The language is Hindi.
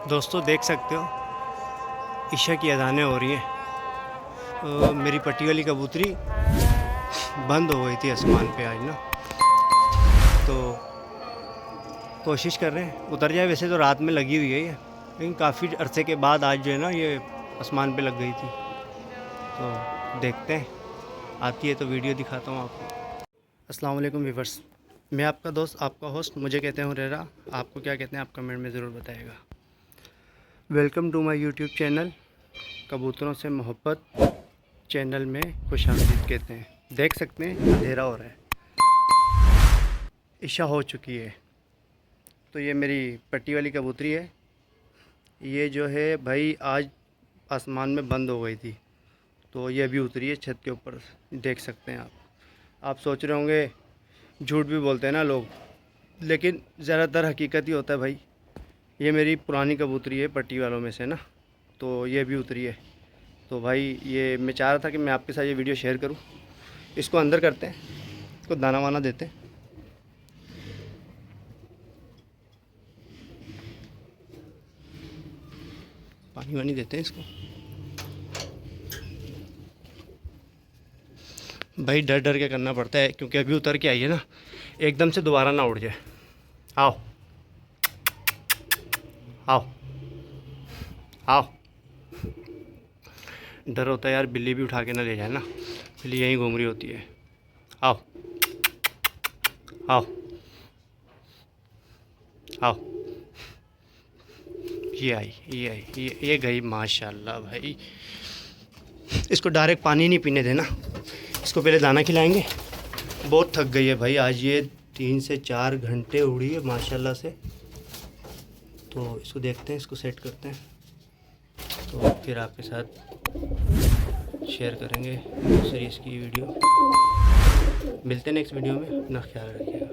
दोस्तों देख सकते हो ईशा की अज़ानें हो रही हैं। मेरी पट्टी वाली कबूतरी बंद हो गई थी आसमान पे आज ना, तो कोशिश कर रहे हैं उतर जाए। वैसे तो रात में लगी हुई है ये, लेकिन काफ़ी अरसे के बाद आज जो है ना ये आसमान पे लग गई थी। तो देखते हैं, आती है तो वीडियो दिखाता हूँ आपको। अस्सलाम वालेकुम व्यूअर्स, मैं आपका दोस्त, आपका होस्ट, मुझे कहते हैं हुरैरा। आपको क्या कहते हैं आप कमेंट में ज़रूर बताइएगा। Welcome to my YouTube channel कबूतरों से मोहब्बत चैनल में खुशामदीद कहते हैं। देख सकते हैं अंधेरा हो रहा है, इशा हो चुकी है। तो ये मेरी पट्टी वाली कबूतरी है। ये जो है भाई आज आसमान में बंद हो गई थी, तो ये अभी उतरी है छत के ऊपर। देख सकते हैं आप सोच रहे होंगे झूठ भी बोलते हैं ना लोग, लेकिन ज़्यादातर हकीकत ही होता है भाई। ये मेरी पुरानी कबूतरी है पट्टी वालों में से ना, तो ये भी उतरी है। तो भाई ये मैं चाह रहा था कि मैं आपके साथ ये वीडियो शेयर करूं। इसको अंदर करते हैं, इसको दाना वाना देते हैं। पानी वानी देते हैं इसको। भाई डर डर के करना पड़ता है, क्योंकि अभी उतर के आई है ना, एकदम से दोबारा ना उड़ जाए। आओ आओ आओ। डर होता है यार, बिल्ली भी उठा के ना ले जाए ना, बिल्ली यहीं घूम रही होती है। आओ आओ आओ। ये आई, ये गई माशाल्लाह भाई। इसको डायरेक्ट पानी नहीं पीने देना, इसको पहले दाना खिलाएंगे। बहुत थक गई है भाई आज ये, 3 से 4 घंटे उड़ी है माशाल्लाह से। तो इसको देखते हैं, इसको सेट करते हैं, तो फिर आपके साथ शेयर करेंगे दूसरी इसकी वीडियो। मिलते हैं नेक्स्ट वीडियो में, अपना ख्याल रखिएगा।